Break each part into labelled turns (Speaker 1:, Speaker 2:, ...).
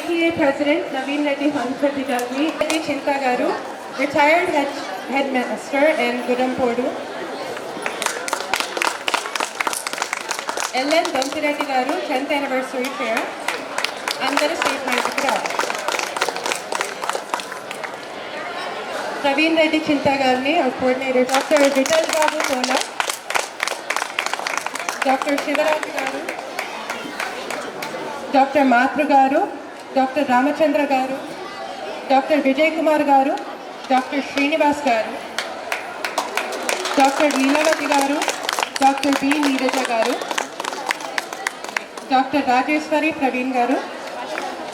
Speaker 1: PTA President Naveen Reddy Hansati Garu, Reddy Chinta Garu, retired headmaster in Gudampodu. LN Dampireddy Garu, 10th anniversary fair. Andhra state Mantikura. Naveen Reddy Chinta Garu, our coordinator, Dr. Vital Babu Tola, Dr. Shivaraj Garu, Dr. Matru Garu, Dr. Ramachandra Garu, Dr. Vijay Kumar Garu, Dr. Srinivas Garu, Dr. Leelavati Garu, Dr. B. Neeraja Garu, Dr. Rajeshwari Praveen Garu,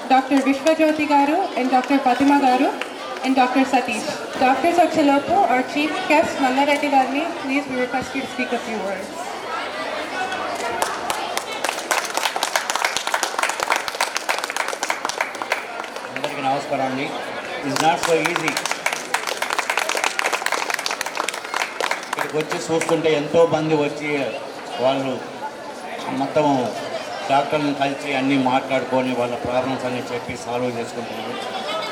Speaker 1: Dr. Vishwajyoti Garu, and Dr. Fatima Garu, and Dr. Satish. Dr. Sakshalopu, our chief guest, Malla Reddy Garu, please we request you to speak a few words.
Speaker 2: నమస్కారం అండి. It's not so easy. ఇక్కడికి వచ్చి చూస్తుంటే ఎంతోమంది వచ్చి వాళ్ళు మొత్తం డాక్టర్ని కలిసి అన్నీ మాట్లాడుకొని వాళ్ళ ప్రాబ్లమ్స్ అన్నీ చెప్పి సాల్వ్ చేసుకుంటున్నారు.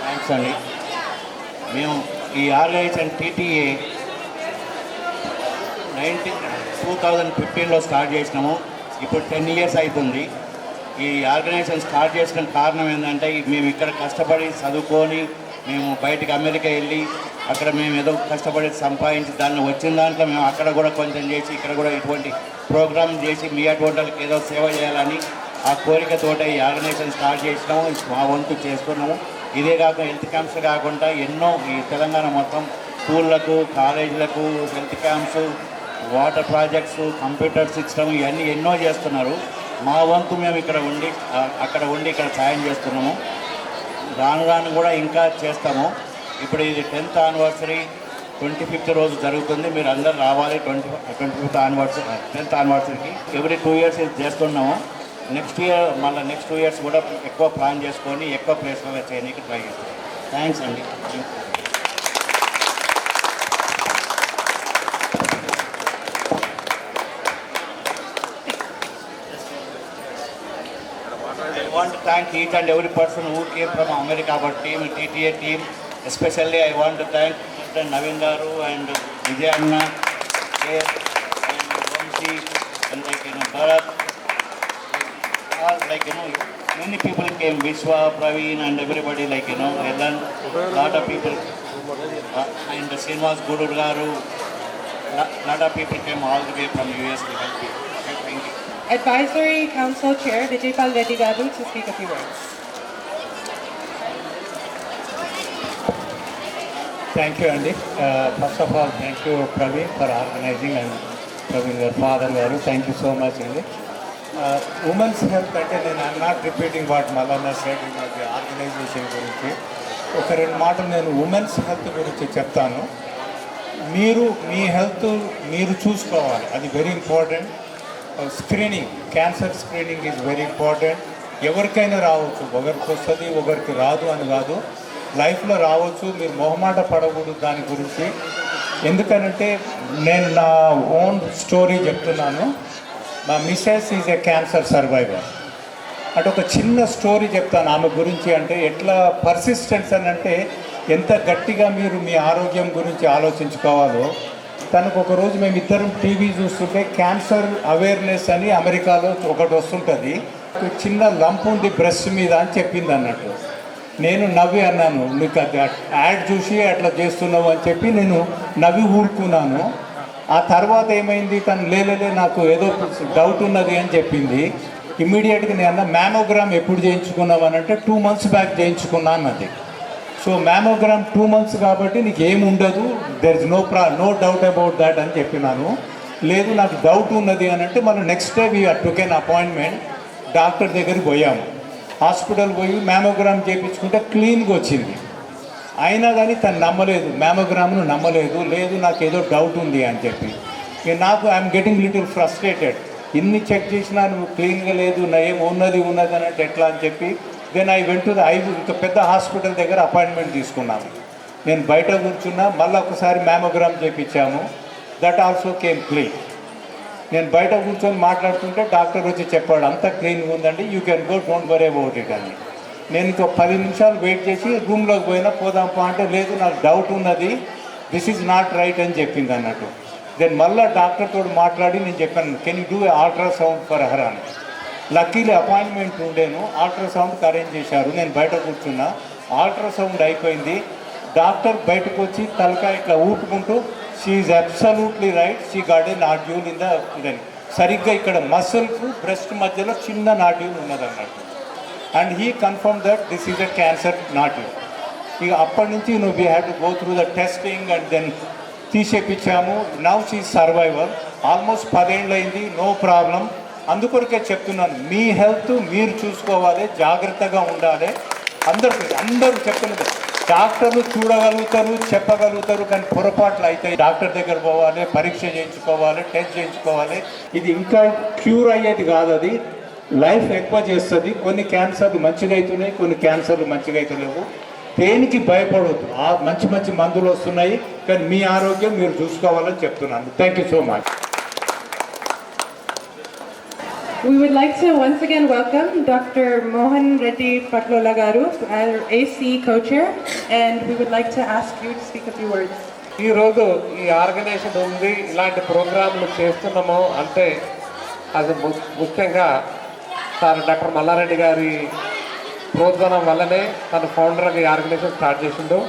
Speaker 2: థ్యాంక్స్ అండి. మేము ఈ ఆర్గనైజేషన్ టీటీఏ 2015లో స్టార్ట్ చేసినాము. ఇప్పుడు 10 years అవుతుంది. ఈ ఆర్గనైజేషన్ స్టార్ట్ చేసిన కారణం ఏంటంటే మేము ఇక్కడ కష్టపడి చదువుకొని మేము బయటికి అమెరికా వెళ్ళి అక్కడ మేము ఏదో కష్టపడి సంపాదించి దాన్ని వచ్చిన దాంట్లో మేము అక్కడ కూడా కొంచెం చేసి ఇక్కడ కూడా ఇటువంటి ప్రోగ్రామ్ చేసి మీ అటువంటి వాళ్ళకి ఏదో సేవ చేయాలని ఆ కోరికతోట ఈ ఆర్గనైజేషన్ స్టార్ట్ చేసినాము. మా వంతు చేస్తున్నాము. ఇదే కాకుండా హెల్త్ క్యాంప్స్ కాకుండా ఎన్నో ఈ తెలంగాణ మొత్తం స్కూళ్ళకు కాలేజీలకు health camps, water projects, computer system ఇవన్నీ ఎన్నో చేస్తున్నారు. మా వంతు మేము ఇక్కడ ఉండి ఇక్కడ సాయం చేస్తున్నాము. రాను రాను కూడా ఇంకా చేస్తాము. ఇప్పుడు ఇది 10th anniversary 25th రోజు జరుగుతుంది. మీరు అందరు రావాలి. 25th anniversary 10th anniversaryకి every 2 years ఇది చేస్తున్నాము. నెక్స్ట్ నెక్స్ట్ 2 years కూడా ఎక్కువ ప్లాన్ చేసుకొని ఎక్కువ ప్లేస్లో చేయడానికి ట్రై చేస్తాం. థ్యాంక్స్ అండి. I want to thank each and every person who came from America, our team, TTA team. Especially I want to thank Mr. Naveen Garu and Vijay Anna and Vamsi and Bharat. All many people came, Vishwa, Praveen and everybody Ellen, lot of people and Srinivas Guru Garu. Lot of people came all the way from US to help me. Thank you.
Speaker 1: Advisory Council Chair Vijaypal Reddy Garu to speak a few words.
Speaker 3: Thank you, Andy. First of all, thank you, Praveen, for organizing, and Praveen, your father, Garu. Thank you so much, Andy. Women's health, I'm not repeating what Malana said in the organization గురించి. ఒక 2 మాటలు నేను women's health గురించి చెప్తాను. మీరు మీ health మీరు చూసుకోవాలి, అది very important. Screening, cancer screening is very important. ఎవరికైనా రావచ్చు, ఒకరికి వస్తుంది ఒకరికి రాదు అని కాదు, లైఫ్లో రావచ్చు. మీరు మొహమాట పడకూడదు దాని గురించి. ఎందుకనంటే నేను నా ఓన్ స్టోరీ చెప్తున్నాను. మా missus is a cancer survivor. అంటే ఒక చిన్న స్టోరీ చెప్తాను ఆమె గురించి. అంటే ఎట్లా పర్సిస్టెన్స్ అని అంటే ఎంత గట్టిగా మీరు మీ ఆరోగ్యం గురించి ఆలోచించుకోవాలో. తనకు ఒకరోజు మేము ఇద్దరం టీవీ చూస్తుంటే క్యాన్సర్ అవేర్నెస్ అని అమెరికాలో ఒకటి వస్తుంటుంది. చిన్న లంప్ ఉంది బ్రెస్ట్ మీద అని చెప్పింది అన్నట్టు. నేను నవ్వి అన్నాను, నీకు అది యాడ్ చూసి అట్లా చేస్తున్నావు అని చెప్పి నేను నవ్వి ఊరుకున్నాను. ఆ తర్వాత ఏమైంది, తను లేలే నాకు ఏదో డౌట్ ఉన్నది అని చెప్పింది. ఇమ్మీడియట్గా నేను అన్న మ్యామోగ్రామ్ ఎప్పుడు చేయించుకున్నావు అని అంటే 2 months బ్యాక్ చేయించుకున్నాను అన్నది. సో మ్యామోగ్రామ్ 2 months కాబట్టి నీకు ఏమి ఉండదు, there is no doubt about that అని చెప్పినాను. లేదు నాకు డౌట్ ఉన్నది అని అంటే మనం next day we took an appointment. Doctor దగ్గరికి పోయాము. హాస్పిటల్ పోయి మ్యామోగ్రామ్ చేయించుకుంటే క్లీన్గా వచ్చింది. అయినా కానీ తను నమ్మలేదు, మ్యామోగ్రామ్ను నమ్మలేదు. లేదు నాకు ఏదో డౌట్ ఉంది అని చెప్పి. నాకు ఐఎమ్ గెటింగ్ లిటిల్ ఫ్రస్ట్రేటెడ్. ఇన్ని చెక్ చేసినా నువ్వు క్లీన్గా లేదు, నా ఏం ఉన్నది అని అంటే ఎట్లా అని చెప్పి then I went to the ఇంకా పెద్ద హాస్పిటల్ దగ్గర అపాయింట్మెంట్ తీసుకున్నాము. నేను బయట కూర్చున్నా, మళ్ళీ ఒకసారి మ్యామోగ్రామ్ చేయించాము. That also came clean. నేను బయట కూర్చొని మాట్లాడుతుంటే డాక్టర్ వచ్చి చెప్పాడు, అంతా క్లీన్గా ఉందండి, you can go, don't worry about it అని. నేను ఇంకో 10 నిమిషాలు వెయిట్ చేసి రూమ్లోకి పోయినా పోదాంపా అంటే లేదు నాకు డౌట్ ఉన్నది, దిస్ ఈజ్ నాట్ రైట్ అని చెప్పింది అన్నట్టు. దెన్ మళ్ళీ డాక్టర్తో మాట్లాడి నేను చెప్పాను can you do ultrasound for her అని. లక్కీలీ అపాయింట్మెంట్ ఉండేను, అల్ట్రాసౌండ్కి అరేంజ్ చేశారు. నేను బయట కూర్చున్నా, అల్ట్రాసౌండ్ అయిపోయింది. డాక్టర్ బయటకు వచ్చి తలకాయ ఇట్లా ఊపుకుంటూ she is absolutely right, she got a nodule in the ఇదని. సరిగ్గా ఇక్కడ మసిల్కు బ్రెస్ట్ మధ్యలో చిన్న నాడ్యూల్ ఉన్నది అన్నట్టు. And he confirm that this is a cancer nodule. ఇక అప్పటి నుంచి we had to go through the testing and then తీసేపించాము. Now she survivor. ఆల్మోస్ట్ 10 ఏళ్ళు అయింది, నో ప్రాబ్లం. అందుకొరకే చెప్తున్నాను, మీ హెల్త్ మీరు చూసుకోవాలి, జాగ్రత్తగా ఉండాలి. అందరూ చెప్తున్నది డాక్టర్లు చూడగలుగుతారు, చెప్పగలుగుతారు, కానీ పొరపాట్లు అవుతాయి. డాక్టర్ దగ్గర పోవాలి, పరీక్ష చేయించుకోవాలి, టెస్ట్ చేయించుకోవాలి. ఇది ఇంకా క్యూర్ అయ్యేది కాదు, అది లైఫ్ ఎక్కువ చేస్తుంది. కొన్ని క్యాన్సర్లు మంచిగా అవుతున్నాయి, కొన్ని క్యాన్సర్లు మంచిగా అవుతలేవు. దేనికి భయపడవద్దు, మంచి మంచి మందులు వస్తున్నాయి, కానీ మీ ఆరోగ్యం మీరు చూసుకోవాలని చెప్తున్నాను. Thank you so much.
Speaker 1: We would like to once again welcome Dr. Mohan Reddy Patlola Garu, our AC co-chair, and we would like to ask you to speak a few words.
Speaker 4: ఈరోజు ఈ organisation ఉంది, ఇలాంటి ప్రోగ్రాంలు చేస్తున్నాము అంటే అది ముఖ్యంగా sir doctor Mallareddy గారి ప్రోత్సాహం వల్లనే తను ఫౌండర్గా ఈ ఆర్గనైజేషన్ స్టార్ట్ చేసిండు.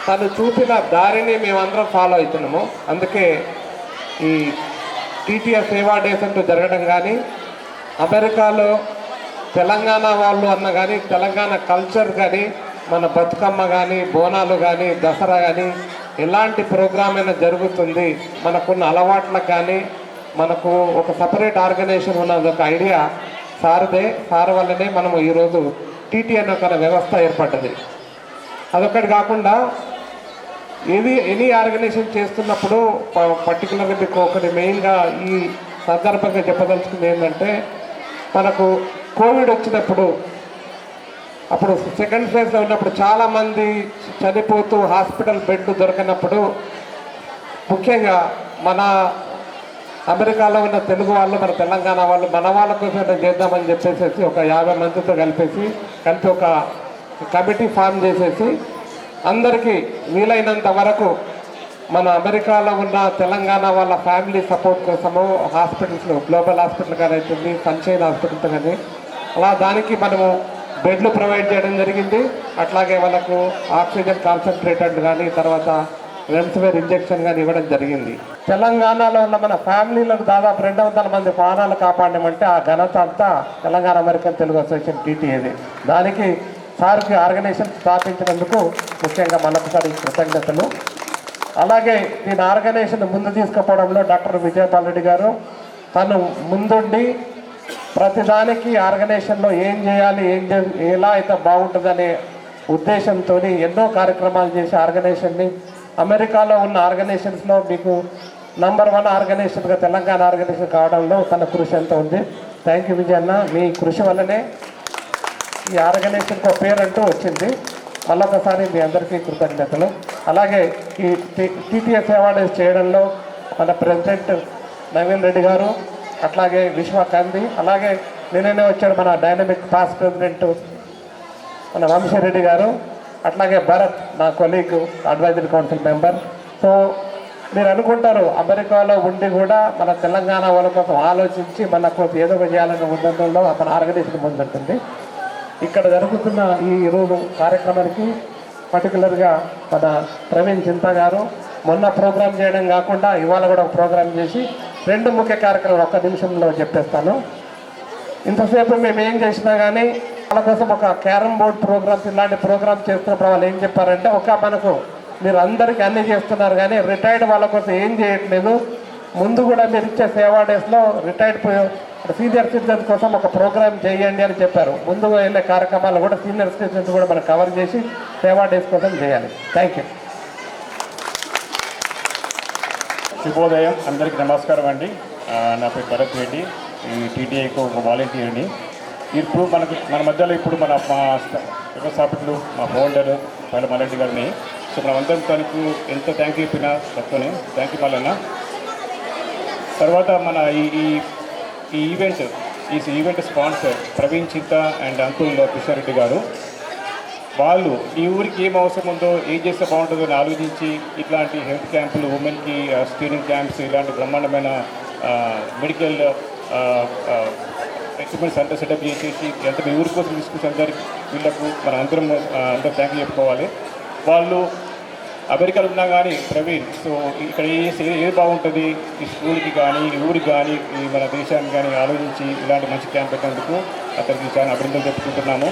Speaker 4: తను చూపిన దారిని మేమందరం ఫాలో అవుతున్నాము. అందుకే ఈ టీటీఎస్ సేవా డేస్ అంటూ జరగడం కానీ, అమెరికాలో తెలంగాణ వాళ్ళు అన్న కానీ, తెలంగాణ కల్చర్ కానీ, మన బతుకమ్మ కానీ, బోనాలు కానీ, దసరా కానీ ఎలాంటి ప్రోగ్రామ్ అయినా జరుగుతుంది, మనకున్న అలవాట్లకు కానీ మనకు ఒక సపరేట్ ఆర్గనైజేషన్ ఉన్నది ఒక ఐడియా సార్ వల్లనే మనము ఈరోజు టీటీ అనే ఒక వ్యవస్థ ఏర్పడ్డది. అదొకటి కాకుండా ఎనీ ఆర్గనైజేషన్ చేస్తున్నప్పుడు పర్టికులర్గా మీకు ఒకటి మెయిన్గా ఈ సందర్భంగా చెప్పదలుచుకుంది ఏంటంటే, మనకు కోవిడ్ వచ్చినప్పుడు అప్పుడు సెకండ్ ఫేజ్లో ఉన్నప్పుడు చాలామంది చనిపోతూ హాస్పిటల్ బెడ్ దొరకనప్పుడు ముఖ్యంగా మన అమెరికాలో ఉన్న తెలుగు వాళ్ళు, మన తెలంగాణ వాళ్ళు, మన వాళ్ళ కోసం చేద్దామని చెప్పేసి ఒక 50 మందితో కలిపి ఒక కమిటీ ఫామ్ చేసేసి అందరికీ వీలైనంత వరకు మన అమెరికాలో ఉన్న తెలంగాణ వాళ్ళ ఫ్యామిలీ సపోర్ట్ కోసము హాస్పిటల్స్లో గ్లోబల్ హాస్పిటల్ కానీ అవుతుంది, సన్షైన్ హాస్పిటల్తో కానీ అలా దానికి మనము బెడ్లు ప్రొవైడ్ చేయడం జరిగింది. అట్లాగే వాళ్ళకు ఆక్సిజన్ కాన్సన్ట్రేటెడ్ కానీ, తర్వాత రెమ్సివిర్ ఇంజెక్షన్ కానీ ఇవ్వడం జరిగింది. తెలంగాణలో ఉన్న మన ఫ్యామిలీలకు దాదాపు 200 మంది ప్రాణాలు కాపాడమంటే ఆ ఘనత అంతా తెలంగాణ అమెరికన్ తెలుగు అసోసియేషన్ టీటీఏది. దానికి సార్కి ఆర్గనైజేషన్ స్థాపించినందుకు ముఖ్యంగా మరొకసారి కృతజ్ఞతలు. అలాగే దీని ఆర్గనైజేషన్ ముందు తీసుకుపోవడంలో డాక్టర్ విజయపాల్ రెడ్డి గారు తను ముందుండి ప్రతిదానికి ఆర్గనైజేషన్లో ఏం చేయాలి, ఎలా అయితే బాగుంటుందనే ఉద్దేశంతో ఎన్నో కార్యక్రమాలు చేసి ఆర్గనైజేషన్ని అమెరికాలో ఉన్న ఆర్గనైజేషన్స్లో మీకు నంబర్ 1 ఆర్గనైజేషన్గా తెలంగాణ ఆర్గనైజేషన్ కావడంలో తన కృషి ఎంత ఉంది. థ్యాంక్ యూ విజయ్ అన్న, మీ కృషి వల్లనే ఈ ఆర్గనైజేషన్కి ఒక పేరు అంటూ వచ్చింది. మళ్ళొకసారి మీ అందరికీ కృతజ్ఞతలు. అలాగే ఈ టీటీఎస్ అవార్డ్స్ చేయడంలో మన ప్రెసిడెంట్ నవీన్ రెడ్డి గారు, అట్లాగే విశ్వకాంతి, అలాగే నిన్ననే వచ్చాడు మన డైనమిక్ పాస్ ప్రెసిడెంట్ మన వంశీరెడ్డి గారు, అట్లాగే భరత్ నా colleague advisory council member. So మీరు అనుకుంటారు అమెరికాలో ఉండి కూడా మన తెలంగాణ వాళ్ళ కోసం ఆలోచించి మనకు ఏదో చేయాలనే ఉద్దేశంలో మన ఆర్గనైజేషన్ ముందుంటుంది. ఇక్కడ జరుగుతున్న ఈ రోజు కార్యక్రమానికి పర్టికులర్గా మన ప్రవీణ్ చింతా గారు మొన్న ప్రోగ్రామ్ చేయడం కాకుండా ఇవాళ కూడా ఒక ప్రోగ్రామ్ చేసి 2 ముఖ్య కార్యక్రమాలు 1 నిమిషంలో చెప్పేస్తాను. ఇంతసేపు మేము ఏం చేసినా కానీ వాళ్ళ కోసం ఒక క్యారమ్ బోర్డ్ ప్రోగ్రామ్స్ ఇలాంటి ప్రోగ్రామ్స్ చేస్తున్నప్పుడు వాళ్ళు ఏం చెప్పారంటే, మనకు మీరు అందరికీ అన్నీ చేస్తున్నారు కానీ రిటైర్డ్ వాళ్ళ కోసం ఏం చేయట్లేదు, ముందు కూడా మీరు ఇచ్చే సేవా డేస్లో రిటైర్డ్ సీనియర్ సిటిజన్స్ కోసం ఒక ప్రోగ్రామ్ చేయండి అని చెప్పారు. ముందు వెళ్ళే కార్యక్రమాలు కూడా సీనియర్ సిటిజన్స్ కూడా మనం కవర్ చేసి సేవా డేస్ కోసం చేయాలి. Thank you.
Speaker 5: శుభోదయం, అందరికీ నమస్కారం అండి. నా పేరు భరత్ రెడ్డి, ఈ టీటీఐకి ఒక వాలంటీర్ అండి. ఇప్పుడు మన మధ్యలో ఇప్పుడు మా వ్యవస్థాపకులు, మా ఫౌండర్ పైల మల్లారెడ్డి గారిని, సో మనమందరం తనకు ఎంతో థ్యాంక్ యూ చెప్పిన తక్కువనే. Thank you Mallanna. తర్వాత మన ఈ ఈవెంట్ ఈ event sponsor Praveen Chinta and uncle Krishna Reddy గారు. వాళ్ళు ఈ ఊరికి ఏం అవసరం ఉందో ఏం చేస్తే బాగుంటుందో అని ఆలోచించి ఇట్లాంటి హెల్త్ క్యాంపులు, ఉమెన్కి స్క్రీనింగ్ క్యాంప్స్, ఇలాంటి బ్రహ్మాండమైన మెడికల్ ఎక్విప్మెంట్స్ అంతా సెటప్ చేసేసి ఎంత మీ ఊరి కోసం తీసుకొచ్చి అందరికి వీళ్ళకు మన అందరం థ్యాంక్ యూ చెప్పుకోవాలి. వాళ్ళు అమెరికాలో ఉన్నా కానీ ప్రవీణ్ సో ఇక్కడ ఏది బాగుంటుంది ఈ స్కూల్కి కానీ ఈ ఊరికి కానీ ఈ మన దేశానికి కానీ ఆలోచించి ఇలాంటి మంచి క్యాంప్ పెట్టినందుకు అతనికి చాలా అభినందనలు చెప్పుకుంటున్నాము.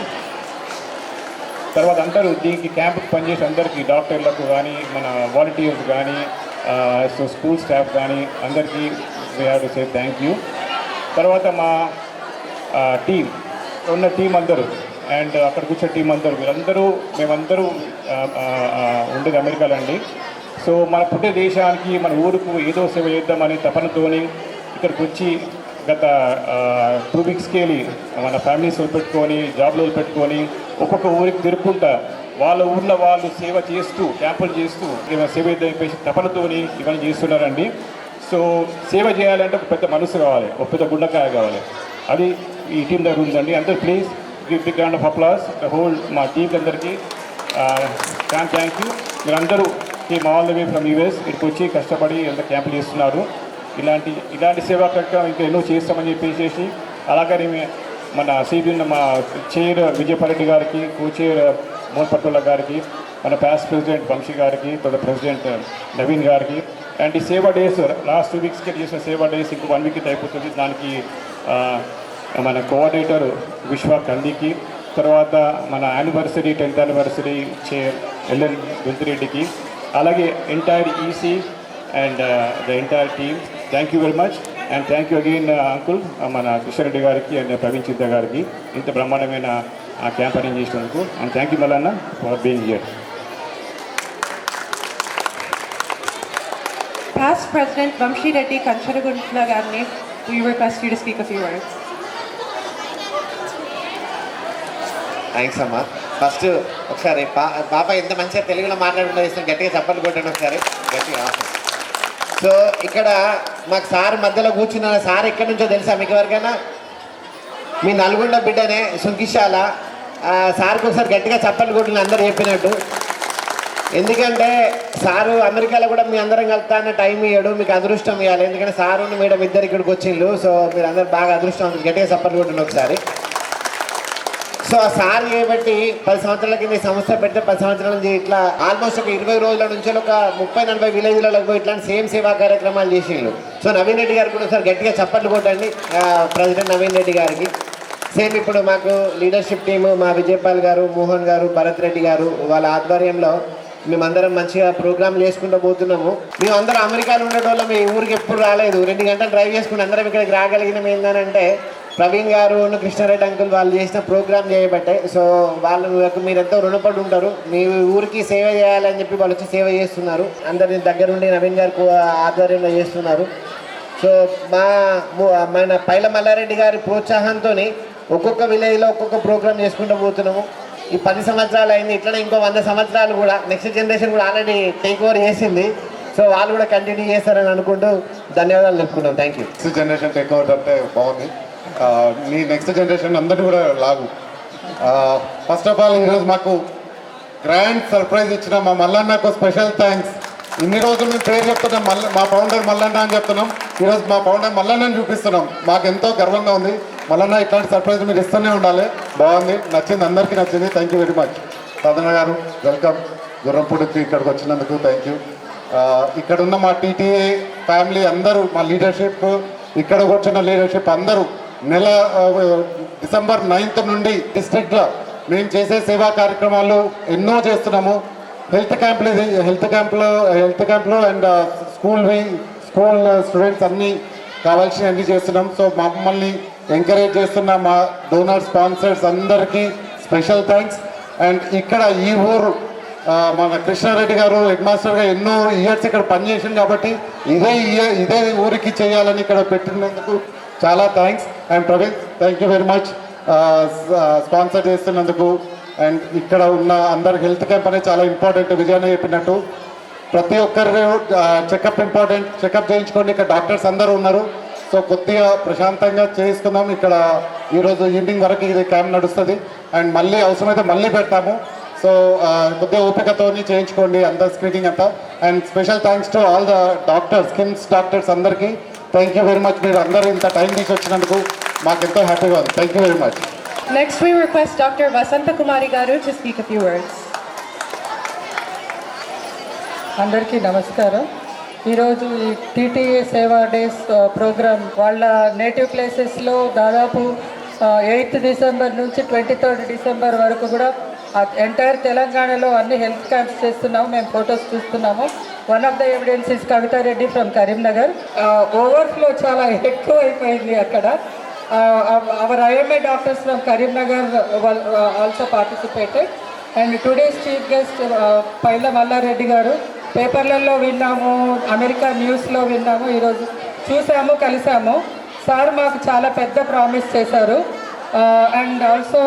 Speaker 5: తర్వాత అందరూ దీనికి క్యాంపుకి పనిచేసే అందరికీ డాక్టర్లకు కానీ మన వాలంటీర్స్ కానీ సో స్కూల్ స్టాఫ్ కానీ అందరికీ we have to say thank you. తర్వాత మా టీం ఉన్న టీం అందరూ అండ్ అక్కడ కూర్చొని టీం అందరూ వీళ్ళందరూ మేమందరూ ఉండేది అమెరికాలో అండి. సో మన పుట్టే దేశానికి మన ఊరుకు ఏదో సేవ చేద్దామని తపనతోని ఇక్కడికి వచ్చి గత 2 వీక్స్కి వెళ్ళి మన ఫ్యామిలీస్ వదిలిపెట్టుకొని జాబ్లు వదిలిపెట్టుకొని ఒక్కొక్క ఊరికి తిరుక్కుంటా వాళ్ళ ఊళ్ళో వాళ్ళు సేవ చేస్తూ క్యాంపులు చేస్తూ సేవ చెప్పేసి తపనతోని ఇవన్నీ చేస్తున్నారండి. సో సేవ చేయాలంటే ఒక పెద్ద మనసు కావాలి, ఒక పెద్ద గుండెకాయ కావాలి. అది ఈ టీం దగ్గర ఉందండి. అందరూ please give big round of applause the whole మా టీంకి అందరికీ థ్యాంక్ యూ. మీరందరూ team all the way from US ఇక్కడికి వచ్చి కష్టపడి ఎంత క్యాంపులు చేస్తున్నారు. ఇలాంటి సేవా కార్యక్రమం ఇంకా ఎన్నో చేస్తామని చెప్పేసి అలాగని మన సిబి మా చైర్ విజయపరెడ్డి గారికి, కో చైర్ మోహన్ పటోలా గారికి, మన పాస్ట్ ప్రెసిడెంట్ వంశీ గారికి, తర్వాత ప్రెసిడెంట్ నవీన్ గారికి అండ్ ఈ సేవా డేస్ లాస్ట్ 2 వీక్స్కి చేసిన సేవా డేస్ ఇంకో 1 వీక్ అయిపోతుంది. దానికి మన కోఆర్డినేటర్ విశ్వ కందికి, తర్వాత మన anniversary 10th anniversary chair LN గుంతిరెడ్డికి, అలాగే entire EC and the entire team thank you very much. And thank you again uncle మన కృష్ణారెడ్డి గారికి అండ్ ప్రవీణ్ చింత గారికి ఇంత బ్రహ్మాండమైన క్యాంప్ అరేంజ్ చేసినందుకు. And thank you Mallanna for being here.
Speaker 1: Past President Vamshi Reddy Kancharaguntla Garni, we request you to speak a few words.
Speaker 6: Thanks అమ్మా. First ఒకసారి పాప ఎంత మంచిగా తెలుగులో మాట్లాడుకుంటూ ఇస్తాం, గట్టిగా చప్పట్లు కొట్టండి ఒకసారి గట్టిగా. సో ఇక్కడ మాకు సార్ మధ్యలో కూర్చున్న సార్ ఎక్కడి నుంచో తెలుసా మీకు ఎవరికైనా? మీ నల్గొండ బిడ్డనే సుంకిశాల. సార్కి ఒకసారి గట్టిగా చప్పట్లు కొట్టిన అందరూ చెప్పినట్టు. ఎందుకంటే సారు అమెరికాలో కూడా మీ అందరం కలుపుతా అన్న టైం ఇవ్వడు, మీకు అదృష్టం ఇవ్వాలి. ఎందుకంటే సారు మేడం ఇద్దరు ఇక్కడికి వచ్చిండ్రు. సో మీరు అందరు బాగా అదృష్టం గట్టిగా చప్పట్లు కొట్టిండు ఒకసారి. సో ఆ సార్ చేయబట్టి 10 సంవత్సరాల కింద ఈ సంస్థ పెడితే 10 సంవత్సరాల నుంచి ఇట్లా ఆల్మోస్ట్ ఒక 20 రోజుల నుంచి ఒక 30-40 విలేజ్లలో పోయి ఇట్లాంటి సేవా కార్యక్రమాలు చేసిండ్రు. సో నవీన్ రెడ్డి గారికి కూడా ఒకసారి గట్టిగా చప్పట్లు కొట్టండి ప్రెసిడెంట్ నవీన్ రెడ్డి గారికి. సేమ్ ఇప్పుడు మాకు లీడర్షిప్ టీము మా విజయపాల్ గారు, మోహన్ గారు, భరత్ రెడ్డి గారు వాళ్ళ ఆధ్వర్యంలో మేమందరం మంచిగా ప్రోగ్రామ్ చేసుకుంటూ పోతున్నాము. మేము అందరం అమెరికాలో ఉండేటోళ్ళం ఈ ఊరికి ఎప్పుడు రాలేదు. 2 గంటలు డ్రైవ్ చేసుకుని అందరం ఇక్కడికి రాగలిగినాం. ఏంటంటే ప్రవీణ్ గారు, కృష్ణారెడ్డి అంకుల్ వాళ్ళు చేసిన ప్రోగ్రామ్ చేయబట్టే. సో వాళ్ళకు మీరు ఎంతో రుణపడి ఉంటారు. మీ ఊరికి సేవ చేయాలని చెప్పి వాళ్ళు వచ్చి సేవ చేస్తున్నారు. అందరిని దగ్గరుండి నవీన్ గారు ఆధ్వర్యంలో చేస్తున్నారు. సో మన పైల మల్లారెడ్డి గారి ప్రోత్సాహంతో ఒక్కొక్క విలేజ్లో ఒక్కొక్క ప్రోగ్రామ్ చేసుకుంటూ పోతున్నాము. ఈ 10 సంవత్సరాలు అయింది. ఇట్లనే ఇంకో 100 సంవత్సరాలు కూడా నెక్స్ట్ జనరేషన్ కూడా ఆల్రెడీ టేక్ ఓవర్ చేసింది. సో వాళ్ళు కూడా కంటిన్యూ చేస్తారని అనుకుంటూ ధన్యవాదాలు చెప్పుకుంటాం. Thank you.
Speaker 7: Next generation take over అంటే బాగుంది. మీ నెక్స్ట్ జనరేషన్ అందరినీ కూడా లాగు. ఫస్ట్ ఆఫ్ ఆల్ ఈరోజు మాకు గ్రాండ్ సర్ప్రైజ్ ఇచ్చిన మా మల్లన్నకు స్పెషల్ థ్యాంక్స్. ఇన్ని రోజులు మేము పేరు చెప్తున్నాం, మా ఫౌండర్ మల్లన్న అని చెప్తున్నాం. ఈరోజు మా ఫౌండర్ మల్లన్నని చూపిస్తున్నాం. మాకు ఎంతో గర్వంగా ఉంది. మల్లన్న ఇట్లాంటి సర్ప్రైజ్ మీరు ఇస్తూనే ఉండాలి. బాగుంది, నచ్చింది, అందరికీ నచ్చింది. Thank you very much. Sadhana గారు వెల్కమ్. గుర్రంపూడికి ఇక్కడికి వచ్చినందుకు థ్యాంక్ యూ. ఇక్కడ ఉన్న మా టీటీఏ ఫ్యామిలీ అందరూ, మా లీడర్షిప్, ఇక్కడ వచ్చిన లీడర్షిప్ అందరూ డిసెంబర్ 9th నుండి డిస్ట్రిక్ట్లో మేము చేసే సేవా కార్యక్రమాలు ఎన్నో చేస్తున్నాము. హెల్త్ క్యాంప్లో అండ్ స్కూల్ స్టూడెంట్స్ అన్నీ కావాల్సినవన్నీ చేస్తున్నాం. సో మమ్మల్ని ఎంకరేజ్ చేస్తున్న మా డోనర్ స్పాన్సర్స్ అందరికీ స్పెషల్ థ్యాంక్స్. అండ్ ఇక్కడ ఈ ఊరు మన కృష్ణారెడ్డి గారు హెడ్ మాస్టర్గా ఎన్నో ఇయర్స్ ఇక్కడ పనిచేసింది కాబట్టి ఇదే ఊరికి చేయాలని ఇక్కడ పెట్టినందుకు చాలా thanks. And Praveen thank you very much sponsor చేస్తున్నందుకు. అండ్ ఇక్కడ ఉన్న అందరు హెల్త్ క్యాంప్ అనేది చాలా ఇంపార్టెంట్. విజయాన్ని చెప్పినట్టు ప్రతి ఒక్కరు చెకప్ ఇంపార్టెంట్. చెకప్ చేయించుకోండి. ఇక్కడ డాక్టర్స్ అందరూ ఉన్నారు. సో కొద్దిగా ప్రశాంతంగా చేసుకుందాం. ఇక్కడ ఈరోజు ఈవినింగ్ వరకు ఇది క్యాంప్ నడుస్తుంది అండ్ మళ్ళీ అవసరమైతే మళ్ళీ పెడతాము. సో కొద్దిగా ఓపికతోని చేయించుకోండి అంతా స్క్రీనింగ్ అంతా. And special thanks to all the doctors, KIMS doctors అందరికీ థ్యాంక్ యూ వెరీ మచ్. మీరు అందరూ ఇంత టైం తీసి వచ్చినందుకు మాకు ఎంతో హ్యాపీగా ఉంది. Thank you very much.
Speaker 1: Next, we request Dr. Vasanta Kumari Garu to speak a few words.
Speaker 8: అందరికీ నమస్కారం. ఈరోజు ఈ టీటీఏ సేవా డేస్ ప్రోగ్రామ్ వాళ్ళ నేటివ్ ప్లేసెస్లో దాదాపు 8th డిసెంబర్ నుంచి 23rd డిసెంబర్ వరకు కూడా ఎంటైర్ తెలంగాణలో అన్ని హెల్త్ క్యాంప్స్ చేస్తున్నాము. మేము ఫొటోస్ చూస్తున్నాము. One of the evidence is Kavitha Reddy from Karimnagar. Overflow చాలా ఎక్కువ అయిపోయింది అక్కడ. Our IMA doctors from Karimnagar also participated. And today's chief guest Paila Malla Reddy గారు. పేపర్లలో విన్నాము, అమెరికా న్యూస్లో విన్నాము, ఈరోజు చూసాము, కలిసాము. సార్ మాకు చాలా పెద్ద ప్రామిస్ చేశారు. అండ్ ఆల్సో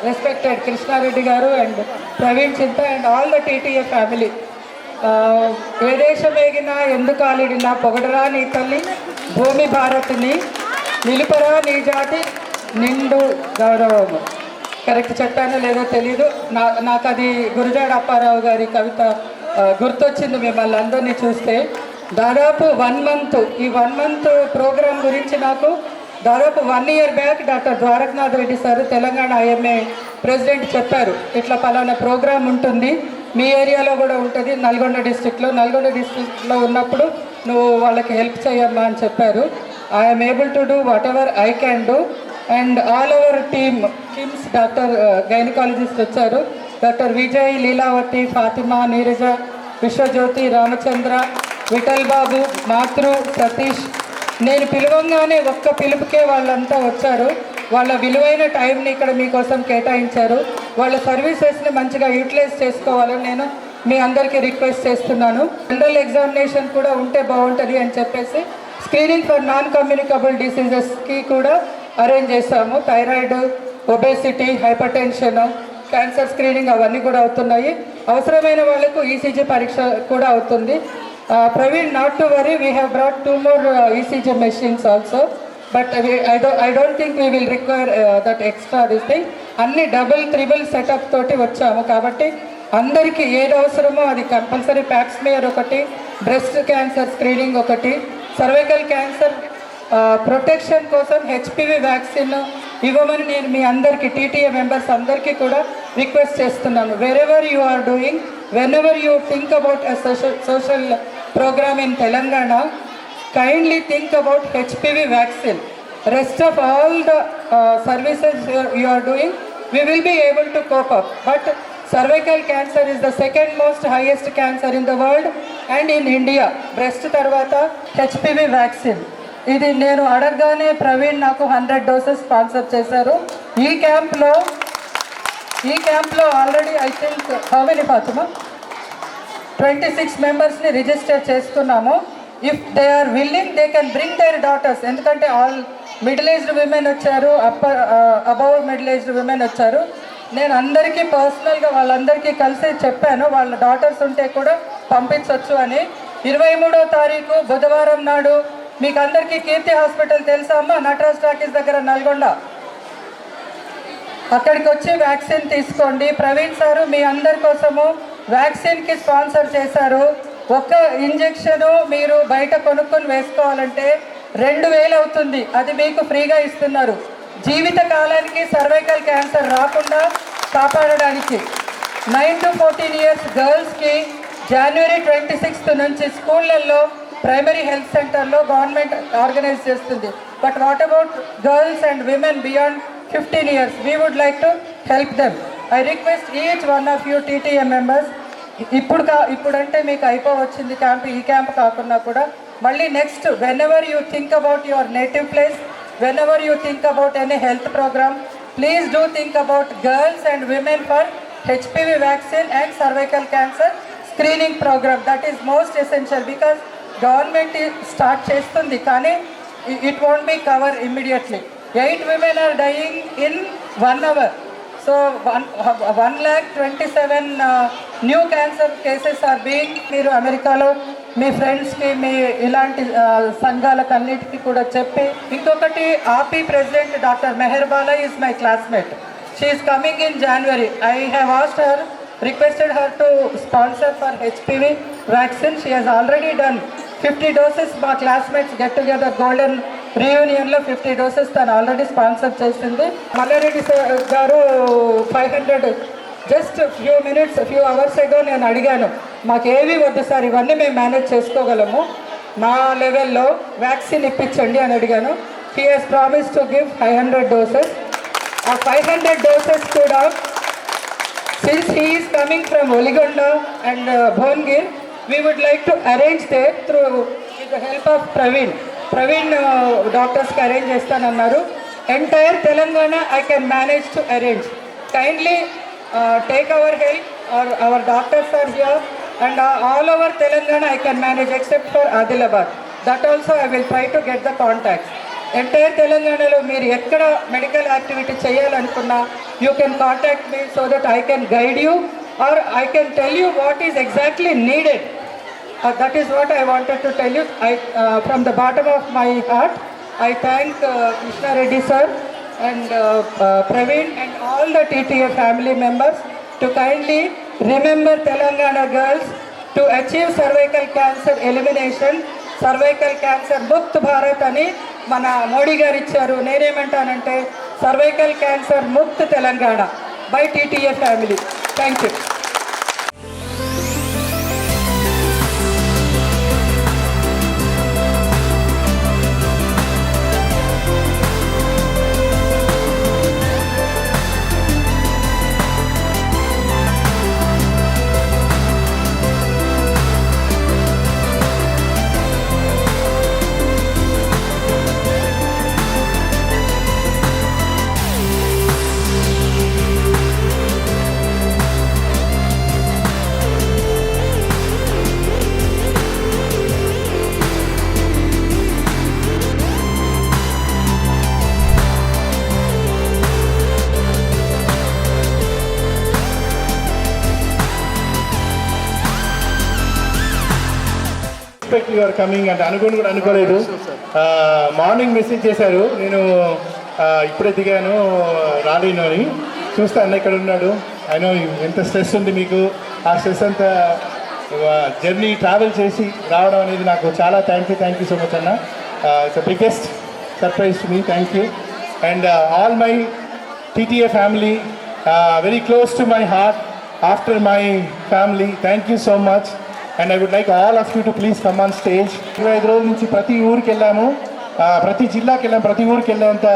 Speaker 8: రెస్పెక్టెడ్ కృష్ణారెడ్డి గారు and Praveen Chinta and all the TTA family. ఏ దేశం ఏగినా ఎందుకు ఆలిడినా పొగడరా నీ తల్లి భూమి భారతిని, నిలుపరా నీ జాతి నిండు గౌరవము. కరెక్ట్ చెప్పానో లేదో తెలీదు. నాకు అది గురజాడ అప్పారావు గారి కవిత గుర్తొచ్చింది మిమ్మల్ని అందరినీ చూస్తే. దాదాపు 1 month, ఈ 1 month ప్రోగ్రాం గురించి నాకు దాదాపు 1 year back doctor Dwarakanath Reddy sir Telangana IMA president చెప్పారు, ఇట్లా పలానా ప్రోగ్రాం ఉంటుంది, మీ ఏరియాలో కూడా ఉంటుంది, నల్గొండ డిస్ట్రిక్ట్లో ఉన్నప్పుడు నువ్వు వాళ్ళకి హెల్ప్ చేయమ్మా అని చెప్పారు. I'm able to do what ever I can do. And all our team KIMS doctor gynaecologist వచ్చారు. డాక్టర్ విజయ్, లీలావతి, ఫాతిమా, నీరజ, విశ్వజ్యోతి, రామచంద్ర, విఠల్ బాబు, మాతృ, సతీష్. నేను పిలవంగానే ఒక్క పిలుపుకే వాళ్ళంతా వచ్చారు. వాళ్ళ విలువైన టైంని ఇక్కడ మీకోసం కేటాయించారు. వాళ్ళ సర్వీసెస్ని మంచిగా యూటిలైజ్ చేసుకోవాలని నేను మీ అందరికీ రిక్వెస్ట్ చేస్తున్నాను. జనరల్ ఎగ్జామినేషన్ కూడా ఉంటే బాగుంటుంది అని చెప్పేసి స్క్రీనింగ్ ఫర్ నాన్ కమ్యూనికబుల్ డిసీజెస్కి కూడా అరేంజ్ చేశాము. Thyroid, obesity, hyper tension, cancer screening అవన్నీ కూడా అవుతున్నాయి. అవసరమైన వాళ్ళకు ECG పరీక్ష కూడా అవుతుంది. Praveen, not to worry, we have brought 2 more ECG machines also. But I don't think we will require that extra this thing. అన్ని డబుల్, త్రిబుల్ సెటప్ తోటి వచ్చాము కాబట్టి అందరికీ ఏది అవసరమో అది కంపల్సరీ. ప్యాక్స్మియర్ ఒకటి, బ్రెస్ట్ క్యాన్సర్ స్క్రీనింగ్ ఒకటి, సర్వైకల్ క్యాన్సర్ ప్రొటెక్షన్ కోసం HPV వ్యాక్సిన్ ఇవ్వమని నేను మీ అందరికీ TTA మెంబర్స్ అందరికీ కూడా రిక్వెస్ట్ చేస్తున్నాను. Wherever you are doing, whenever you think about a social program in Telangana, kindly think about HPV vaccine. Rest of all the services you are doing, we will be able to cope up. But cervical cancer is the second most highest cancer in the world and in India. Breast tarvata HPV vaccine. ఇది నేను అడగగానే ప్రవీణ్ నాకు 100 doses sponsor చేశారు. ఈ క్యాంప్లో already I think how many Fatima 26 మెంబర్స్ని register చేసుకున్నాము. If they are willing they can bring their daughters. ఎందుకంటే ఆల్ మిడిల్ ఏజ్డ్ విమెన్ వచ్చారు, అబవ్ మిడిల్ ఏజ్డ్ విమెన్ వచ్చారు. నేను అందరికీ పర్సనల్గా వాళ్ళందరికీ కలిసి చెప్పాను వాళ్ళ డాటర్స్ ఉంటే కూడా పంపించవచ్చు అని. 23వ తారీఖు బుధవారం నాడు మీకు అందరికీ కీర్తి హాస్పిటల్ తెలుసా అమ్మా, నటరాజ్ టాకీస్ దగ్గర నల్గొండ, అక్కడికి వచ్చి వ్యాక్సిన్ తీసుకోండి. ప్రవీణ్ సారు మీ అందరి కోసము వ్యాక్సిన్కి స్పాన్సర్ చేశారు. ఒక్క ఇంజెక్షను మీరు బయట కొనుక్కొని వేసుకోవాలంటే 2000 అవుతుంది. అది మీకు ఫ్రీగా ఇస్తున్నారు. జీవిత కాలానికి సర్వైకల్ క్యాన్సర్ రాకుండా కాపాడడానికి 9 to 14 years గర్ల్స్కి January 26th నుంచి స్కూళ్ళల్లో ప్రైమరీ హెల్త్ సెంటర్లో గవర్నమెంట్ ఆర్గనైజ్ చేస్తుంది. But what about girls and women beyond 15 years? We would like to help them. I request each one of you TTA members, ఇప్పుడంటే మీకు అయిపోవచ్చింది క్యాంప్, ఈ camp కాకుండా కూడా మళ్ళీ next whenever you think about your native place, whenever you think about any health program, please do think about girls and women for HPV vaccine and cervical cancer screening program. That is most essential because government start chestundi kani it won't be cover immediately. 8 women are dying in 1 hour. So 1,27,000 new cancer cases are being మీరు అమెరికాలో మీ ఫ్రెండ్స్కి మీ ఇలాంటి సంఘాలకు అన్నిటికీ కూడా చెప్పి, ఇంకొకటి RP president doctor Meherbala is my classmate. She is coming in January. I have asked her, requested her to sponsor for HPV vaccine. She has already done 50 doses. మా క్లాస్మేట్స్ గెట్ టుగెదర్ గోల్డెన్ రీయూనియన్లో 50 doses తను already sponsor చేసింది. మల్లారెడ్డి గారు 500 just few hours ago నేను అడిగాను, మాకు ఏవి వద్దు సార్, ఇవన్నీ మేము మేనేజ్ చేసుకోగలము, మా లెవెల్లో వ్యాక్సిన్ ఇప్పించండి అని అడిగాను. He has promise to give 500 doses. ఆ 500 doses కూడా, since he is coming from Oligonda and Bhongir, we would like to arrange there through with the help of Praveen డాక్టర్స్కి అరేంజ్ చేస్తానన్నారు. Entire Telangana I can manage to arrange. Kindly take our help. Our doctors are here and all over Telangana I can manage except for Adilabad. That also I will try to get the contacts. Entire తెలంగాణలో మీరు ఎక్కడ medical activity చేయాలనుకున్నా you can contact me so that I can guide you or I can tell you what is exactly needed. That is what I wanted to tell you. From the bottom of my heart, I thank Krishna Reddy sir and Praveen and all the TTA family members to kindly remember Telangana girls to achieve cervical cancer elimination. Cervical cancer Mukt Bharat అని మన మోడీ గారు ఇచ్చారు. నేనేమంటానంటే cervical cancer Mukt Telangana by TTA family. Thank you.
Speaker 3: Expect your coming అంటే కూడా అనుకోలేదు. Morning message చేశారు, నేను ఇప్పుడే దిగాను రాలేను అని. చూస్తాను ఇక్కడ ఉన్నాడు. అయినో ఎంత స్ట్రెస్ ఉంది మీకు, ఆ స్ట్రెస్ అంతా జర్నీ ట్రావెల్ చేసి రావడం అనేది నాకు చాలా థ్యాంక్ యూ సో మచ్ అన్న. It's biggest surprise to me. Thank you. And all my TTA family, very close to my heart after my family. Thank you so much. And I would like all of you to please come on stage. 25 రోజుల నుంచి ప్రతి ఊరికి వెళ్ళాము, ప్రతి జిల్లాకి వెళ్ళాము. ప్రతి ఊరికి వెళ్ళేంత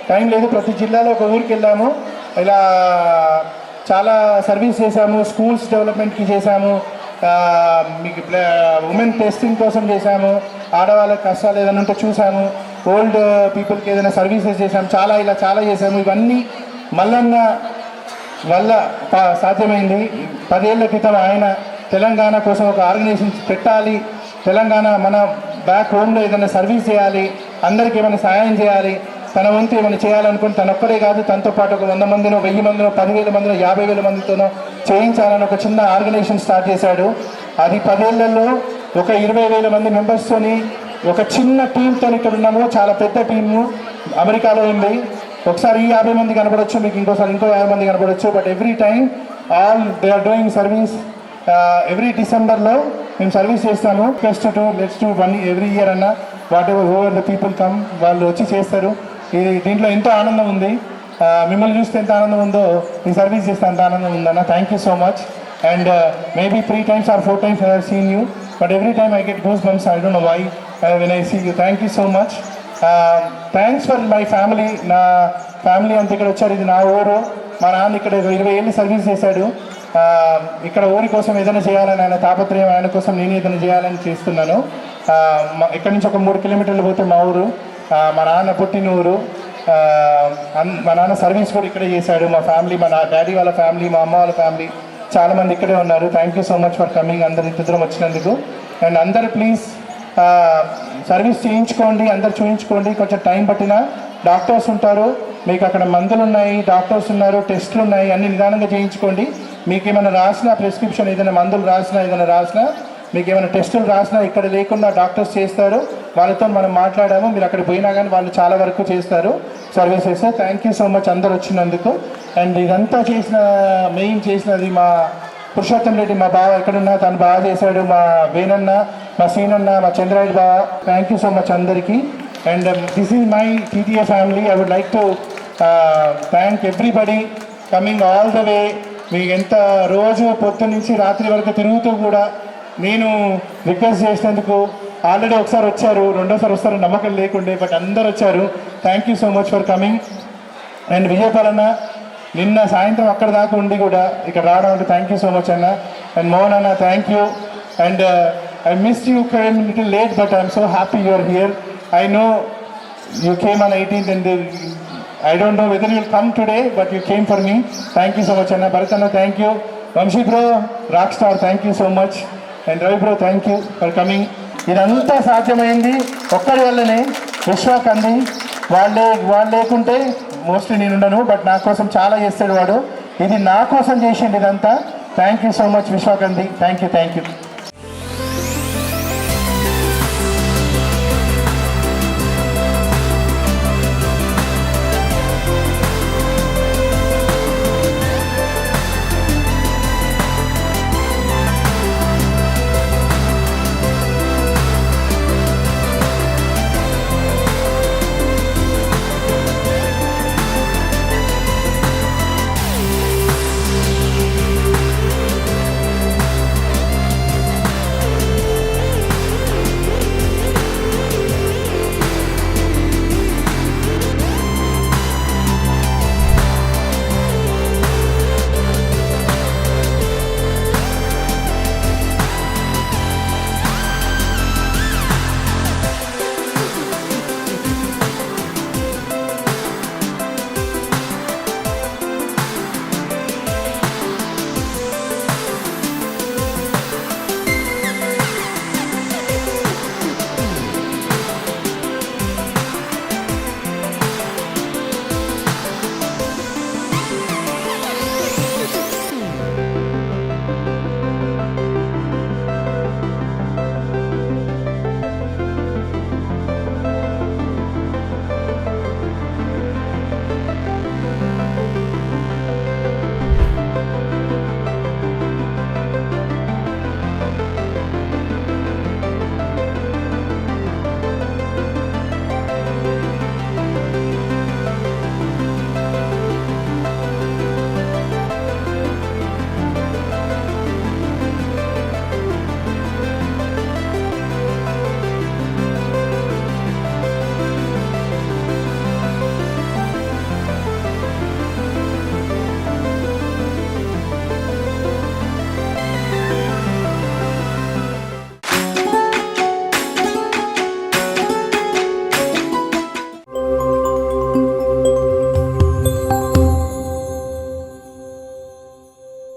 Speaker 3: టైం లేదు, ప్రతి జిల్లాలో ఒక ఊరికి వెళ్ళాము. ఇలా చాలా సర్వీస్ చేశాము. స్కూల్స్ డెవలప్మెంట్కి చేశాము, మీకు ఉమెన్ టెస్టింగ్ కోసం చేశాము, ఆడవాళ్ళకి కష్టాలు ఏదైనా ఉంటే చూసాము, ఓల్డ్ పీపుల్కి ఏదైనా సర్వీసెస్ చేశాము. ఇలా చాలా చేశాము. ఇవన్నీ మల్లన్న వల్ల సాధ్యమైంది. 10 ఏళ్ల క్రితం ఆయన తెలంగాణ కోసం ఒక ఆర్గనైజేషన్ పెట్టాలి, తెలంగాణ మన బ్యాక్ హోమ్లో ఏదైనా సర్వీస్ చేయాలి, అందరికీ ఏమైనా సహాయం చేయాలి, తన వంతు ఏమైనా చేయాలనుకుని తను ఒక్కడే కాదు, తనతో పాటు ఒక 100 మందినో 1000 మందినో 10,000 మందినో 50,000 మందితోనో చేయించాలని ఒక చిన్న ఆర్గనైజేషన్ స్టార్ట్ చేశాడు. అది 10 ఏళ్లలో ఒక 20,000 మంది మెంబర్స్తోని ఒక చిన్న టీంతో ఇక్కడ ఉన్నాము. చాలా పెద్ద టీము అమెరికాలో ఉంది. ఒకసారి ఈ 50 మంది కనపడవచ్చు, మీకు ఇంకోసారి ఇంకో 50 మంది కనపడవచ్చు. But every time all they are doing service. Every డిసెంబర్లో మేము సర్వీస్ చేస్తాము. Let's to one every year అన్న, whatever over the people come, వాళ్ళు వచ్చి చేస్తారు. దీంట్లో ఎంతో ఆనందం ఉంది. మిమ్మల్ని చూస్తే ఎంత ఆనందం ఉందో ఈ సర్వీస్ చేస్తే అంత ఆనందం ఉందన్న. Thank you so much. And maybe 3 times or 4 times I have seen you, but every time I get goosebumps. I don't know why when I see you. Thank you so much. Thanks for my family. నా family అంతా ఇక్కడ వచ్చారు. ఇది నా ఊరు. మా నాన్న ఇక్కడ 20 ఏళ్ళు సర్వీస్ చేశాడు. ఇక్కడ ఊరి కోసం ఏదైనా చేయాలని ఆయన తాపత్రయం, ఆయన కోసం నేను ఏదైనా చేయాలని చేస్తున్నాను. ఇక్కడ నుంచి ఒక 3 కిలోమీటర్లు పోతే మా ఊరు, మా నాన్న పుట్టిన ఊరు. మా నాన్న సర్వీస్ కూడా ఇక్కడే చేశాడు. మా ఫ్యామిలీ, మా డాడీ వాళ్ళ ఫ్యామిలీ, మా అమ్మ వాళ్ళ ఫ్యామిలీ చాలామంది ఇక్కడే ఉన్నారు. Thank you so much for coming. అందరు ఇంత దూరం వచ్చినందుకు. అండ్ అందరు ప్లీజ్
Speaker 9: సర్వీస్ చేయించుకోండి, అందరు చూయించుకోండి. కొంచెం టైం పట్టినా డాక్టర్స్ ఉంటారు, మీకు అక్కడ మందులు ఉన్నాయి, డాక్టర్స్ ఉన్నారు, టెస్టులు ఉన్నాయి, అన్ని నిదానంగా చేయించుకోండి. మీకు ఏమైనా రాసినా ప్రిస్క్రిప్షన్ ఏదైనా మందులు రాసినా ఏదైనా రాసినా మీకు ఏమైనా టెస్టులు రాసినా ఇక్కడ లేకుండా డాక్టర్స్ చేస్తారు, వాళ్ళతో మనం మాట్లాడాము. మీరు అక్కడ పోయినా కానీ వాళ్ళు చాలా వరకు చేస్తారు services. Thank you so much అందరు వచ్చినందుకు. అండ్ ఇదంతా మెయిన్ చేసినది మా పురుషోత్తం రెడ్డి, మా బావ ఎక్కడున్నా తను బాగా చేశాడు. మా వేణన్న, మా సీనన్న, మా చంద్రాయుడు బావ, థ్యాంక్ యూ సో మచ్ అందరికీ. And this is my TTA family. I would like to thank everybody coming all the way. మీకు ఎంత రోజు పొద్దు నుంచి రాత్రి వరకు తిరుగుతూ కూడా నేను రిక్వెస్ట్ చేసినందుకు ఆల్రెడీ ఒకసారి వచ్చారు, రెండోసారి వస్తారని నమ్మకం లేకుండే, బట్ అందరు వచ్చారు. Thank you so much for coming. And విజయపాలన్న నిన్న సాయంత్రం అక్కడ దాకా ఉండి కూడా ఇక్కడ రావడం అంటే థ్యాంక్ యూ సో మచ్ అన్న. అండ్ మోహన్ అన్న thank you. And I miss you came little late but I'm so happy you are here. I know you came on 18th and I don't know whether you will come today, but you came for me. Thank you so much, Anna. Bharat Anna, thank you. Vamshi bro, Rockstar, thank you so much. And Ravi bro, thank you for coming. ఇదంతా సాధ్యమైంది ఒక్కడి వల్లనే. విశ్వాక్ అంది వాళ్ళు లేకుంటే mostly నేను ఉండను, but నా కోసం చాలా చేస్తాడు వాడు. ఇది నా కోసం చేసిండు ఇదంతా. Thank you so much Vishwak అంది. Thank you.